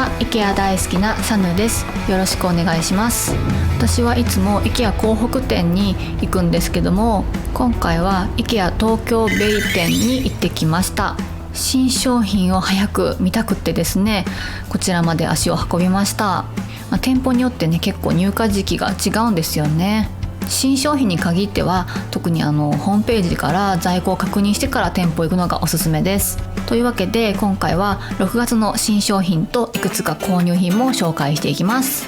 は IKEA 大好きなサヌです。よろしくお願いします。私はいつも IKEA 港北店に行くんですけども、今回は IKEA 東京ベイ店に行ってきました。新商品を早く見たくってですね、こちらまで足を運びました。店舗によってね、結構入荷時期が違うんですよね。新商品に限っては特にホームページから在庫を確認してから店舗行くのがおすすめです。というわけで今回は6月の新商品といくつか購入品も紹介していきます。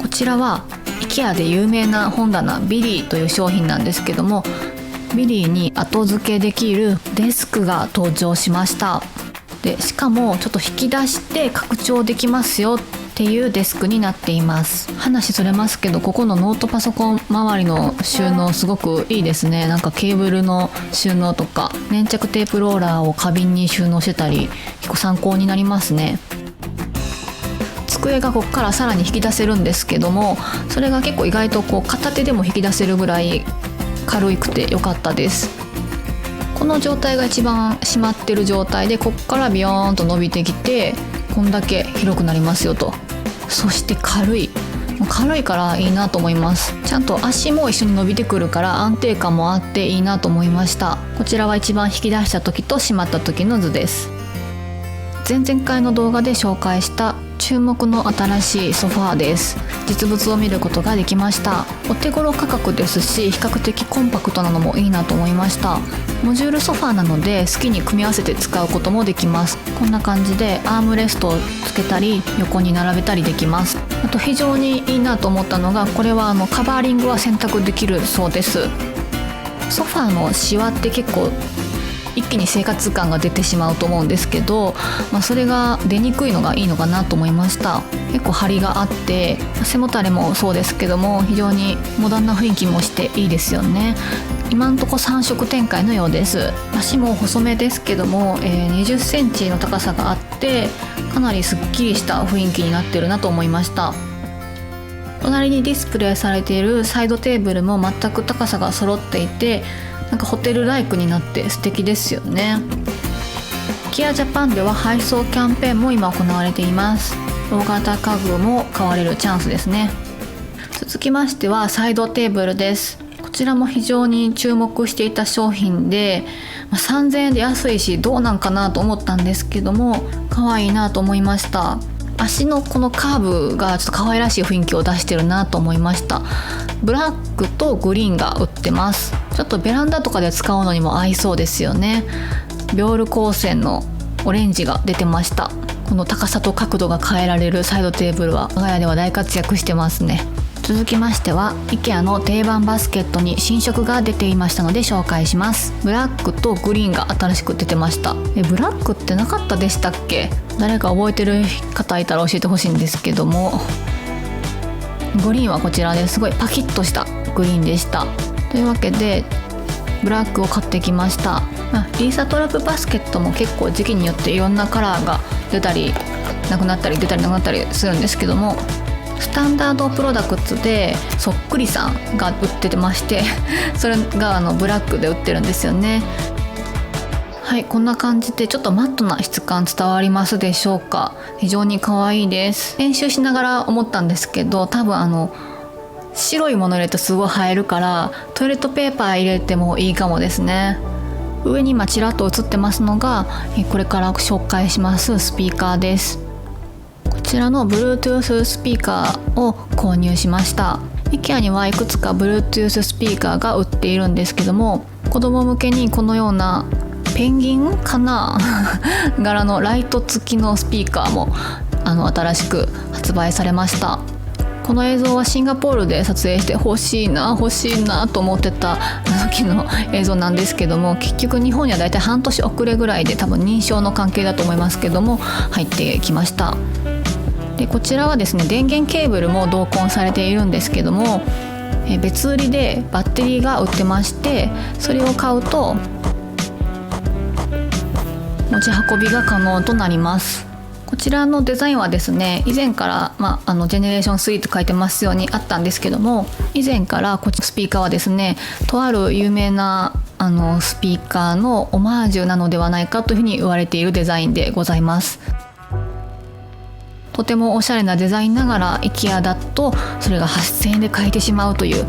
こちらは IKEA で有名な本棚ビリーという商品なんですけども、ビリーに後付けできるデスクが登場しました。でしかもちょっと引き出して拡張できますよっていうデスクになっています。話それますけど、ここのノートパソコン周りの収納すごくいいですね。なんかケーブルの収納とか粘着テープローラーを花瓶に収納してたり、結構参考になりますね。机がここからさらに引き出せるんですけども、それが結構意外と片手でも引き出せるぐらい軽くて良かったです。この状態が一番締まってる状態で、ここからビヨーンと伸びてきてこんだけ広くなりますよと。そして軽いからいいなと思います。ちゃんと足も一緒に伸びてくるから安定感もあっていいなと思いました。こちらは一番引き出した時としまった時の図です。前々回の動画で紹介した注目の新しいソファーです。実物を見ることができました。お手頃価格ですし、比較的コンパクトなのもいいなと思いました。モジュールソファーなので好きに組み合わせて使うこともできます。こんな感じでアームレストをつけたり横に並べたりできます。あと非常にいいなと思ったのが、これはカバーリングは選択できるそうです。ソファーのシワって結構一気に生活感が出てしまうと思うんですけど、それが出にくいのがいいのかなと思いました。結構張りがあって背もたれもそうですけども、非常にモダンな雰囲気もしていいですよね。今んとこ3色展開のようです。足も細めですけども、20センチの高さがあって、かなりすっきりした雰囲気になってるなと思いました。隣にディスプレイされているサイドテーブルも全く高さが揃っていて、なんかホテルライクになって素敵ですよね。IKEAジャパンでは配送キャンペーンも今行われています。大型家具も買われるチャンスですね。続きましてはサイドテーブルです。こちらも非常に注目していた商品で、3000円で安いしどうなんかなと思ったんですけども、可愛いなと思いました。足のこのカーブがちょっと可愛らしい雰囲気を出してるなと思いました。ブラックとグリーンが売ってます。ちょっとベランダとかで使うのにも合いそうですよね。ビョール光線のオレンジが出てました。この高さと角度が変えられるサイドテーブルは我が家では大活躍してますね。続きましては IKEA の定番バスケットに新色が出ていましたので紹介します。ブラックとグリーンが新しく出てました。ブラックってなかったでしたっけ？誰か覚えてる方いたら教えてほしいんですけども、グリーンはこちらですごいパキッとしたグリーンでした。というわけでブラックを買ってきました。リーサトラップバスケットも結構時期によっていろんなカラーが出たりなくなったり出たりなくなったりするんですけども、スタンダードプロダクツでそっくりさんが売ってましてそれがブラックで売ってるんですよね。はい、こんな感じでちょっとマットな質感伝わりますでしょうか。非常に可愛いです。練習しながら思ったんですけど、多分白いもの入れるとすごい映えるからトイレットペーパー入れてもいいかもですね。上に今ちらっと映ってますのがこれから紹介しますスピーカーです。こちらの Bluetooth スピーカーを購入しました。 IKEA にはいくつか Bluetooth スピーカーが売っているんですけども、子供向けにこのようなペンギンかな柄のライト付きのスピーカーも新しく発売されました。この映像はシンガポールで撮影して欲しいなと思ってた時の映像なんですけども、結局日本にはだいたい半年遅れぐらいで、多分認証の関係だと思いますけども入ってきました。でこちらはですね、電源ケーブルも同梱されているんですけども、別売りでバッテリーが売ってまして、それを買うと持ち運びが可能となります。こちらのデザインはですね、以前から、ジェネレーション3と書いてますようにあったんですけども、以前からこっちのスピーカーはですね、とある有名なスピーカーのオマージュなのではないかというふうに言われているデザインでございます。とてもおしゃれなデザインながら IKEA だとそれが8000円で買えてしまうという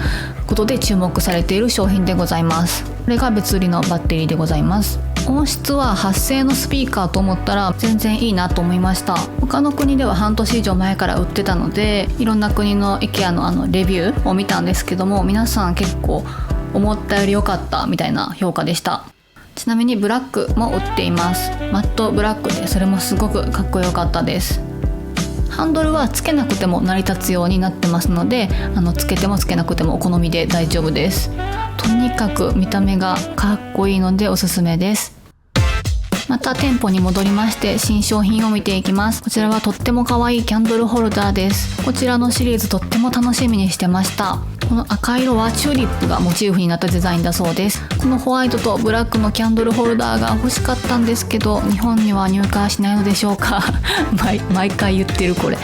ことで注目されている商品でございます。これが別売りのバッテリーでございます。音質は8000円のスピーカーと思ったら全然いいなと思いました。他の国では半年以上前から売ってたので、いろんな国の IKEA のレビューを見たんですけども、皆さん結構思ったより良かったみたいな評価でした。ちなみにブラックも売っています。マットブラックでそれもすごくかっこよかったです。ハンドルはつけなくても成り立つようになってますので、つけてもつけなくてもお好みで大丈夫です。とにかく見た目がかっこいいのでおすすめです。また店舗に戻りまして新商品を見ていきます。こちらはとっても可愛いキャンドルホルダーです。こちらのシリーズとっても楽しみにしてました。この赤色はチューリップがモチーフになったデザインだそうです。このホワイトとブラックのキャンドルホルダーが欲しかったんですけど、日本には入荷しないのでしょうか毎回言ってるこれ、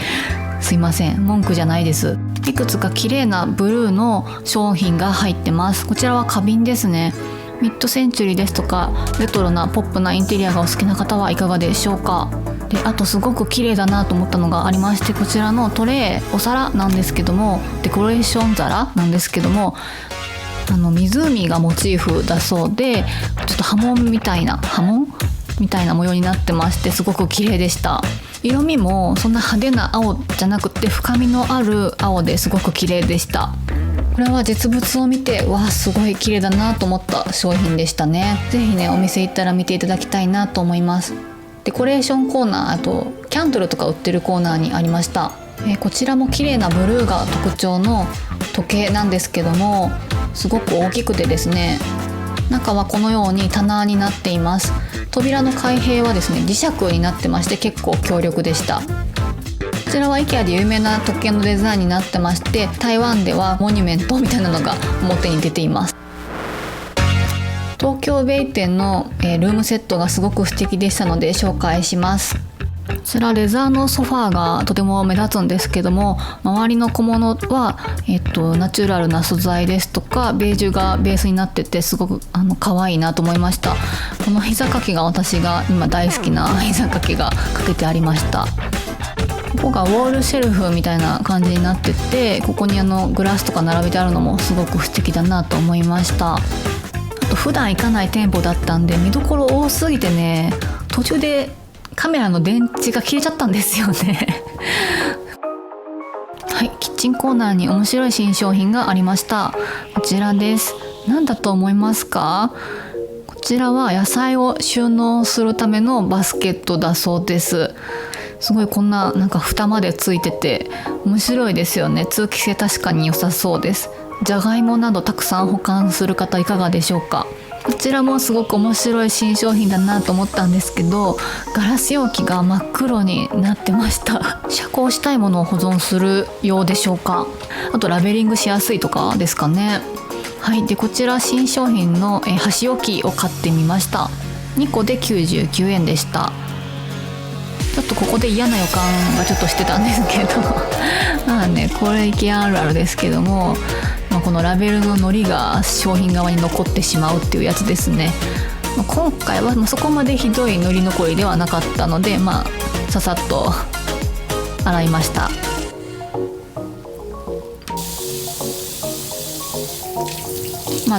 すいません、文句じゃないです。いくつか綺麗なブルーの商品が入ってます。こちらは花瓶ですね。ミッドセンチュリーですとかレトロなポップなインテリアがお好きな方はいかがでしょうか。で、あとすごく綺麗だなと思ったのがありまして、こちらのトレー、お皿なんですけども、デコレーション皿なんですけども、湖がモチーフだそうで、ちょっと波紋みたいな模様になってまして、すごく綺麗でした。色味もそんな派手な青じゃなくて深みのある青ですごく綺麗でした。これは実物を見てわあすごい綺麗だなと思った商品でしたね。ぜひねお店行ったら見ていただきたいなと思います。デコレーションコーナー、あとキャンドルとか売ってるコーナーにありました。こちらも綺麗なブルーが特徴の時計なんですけども、すごく大きくてですね、中はこのように棚になっています。扉の開閉はですね磁石になってまして、結構強力でした。こちらは IKEA で有名な時計のデザインになってまして、台湾ではモニュメントみたいなのが表に出ています。東京ベイ店のルームセットがすごく素敵でしたので紹介します。こちらレザーのソファーがとても目立つんですけども、周りの小物は、ナチュラルな素材ですとかベージュがベースになってて、すごく可愛いなと思いました。この膝掛けが私が今大好きな膝掛けがかけてありました。ここがウォールシェルフみたいな感じになってて、ここにグラスとか並べてあるのもすごく素敵だなと思いました。あと普段行かない店舗だったんで見どころ多すぎてね、途中でカメラの電池が切れちゃったんですよねはい、キッチンコーナーに面白い新商品がありました。こちらです。何だと思いますか？こちらは野菜を収納するためのバスケットだそうです。すごいこんな蓋までついてて面白いですよね。通気性確かに良さそうです。じゃがいもなどたくさん保管する方いかがでしょうか。こちらもすごく面白い新商品だなと思ったんですけど、ガラス容器が真っ黒になってました遮光したいものを保存するようでしょうか。あとラベリングしやすいとかですかね。はい、でこちら新商品の箸置きを買ってみました。2個で99円でした。ちょっとここで嫌な予感がちょっとしてたんですけどまあね、これIKEAあるあるですけども、このラベルの糊が商品側に残ってしまうっていうやつですね。今回はそこまでひどい糊残りではなかったので、ささっと洗いました。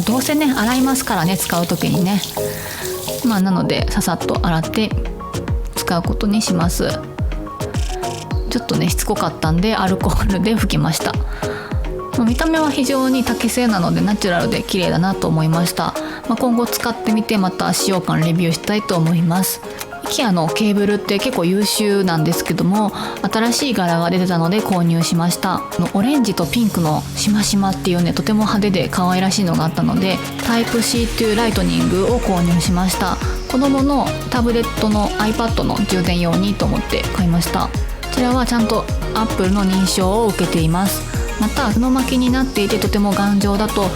どうせね洗いますからね、使う時にね。なのでささっと洗って使うことにします。ちょっとねしつこかったんでアルコールで拭きました。見た目は非常に竹製なのでナチュラルで綺麗だなと思いました。今後使ってみてまた使用感レビューしたいと思います。IKEA のケーブルって結構優秀なんですけども、新しい柄が出てたので購入しました。オレンジとピンクのしましまっていうね、とても派手で可愛らしいのがあったので、タイプ C というライトニングを購入しました。子供のタブレットの iPad の充電用にと思って買いました。こちらはちゃんと Apple の認証を受けています。また布巻きになっていてとても頑丈だと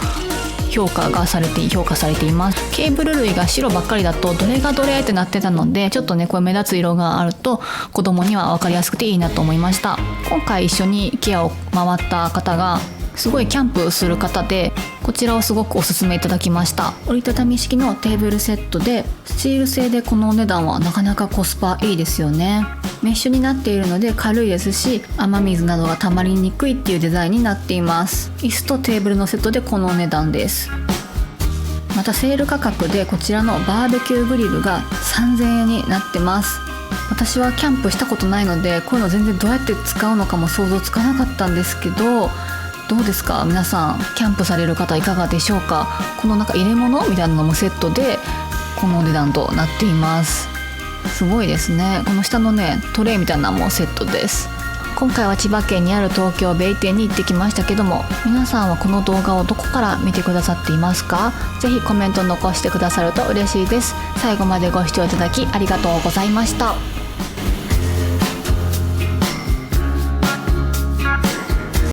評価されています。ケーブル類が白ばっかりだとどれがどれってなってたので、ちょっとねこれ目立つ色があると子供には分かりやすくていいなと思いました。今回一緒にIKEAを回った方がすごいキャンプする方で、こちらをすごくおすすめいただきました。折りたたみ式のテーブルセットで、スチール製でこのお値段はなかなかコスパいいですよね。メッシュになっているので軽いですし、雨水などが溜まりにくいっていうデザインになっています。椅子とテーブルのセットでこのお値段です。またセール価格でこちらのバーベキューグリルが3000円になってます。私はキャンプしたことないので、こういうの全然どうやって使うのかも想像つかなかったんですけど、どうですか皆さん、キャンプされる方いかがでしょうか。このなんか入れ物みたいなのもセットでこのお値段となっています。すごいですね。この下のねトレイみたいなのもセットです。今回は千葉県にある東京ベイ店に行ってきましたけども、皆さんはこの動画をどこから見てくださっていますか？ぜひコメント残してくださると嬉しいです。最後までご視聴いただきありがとうございました。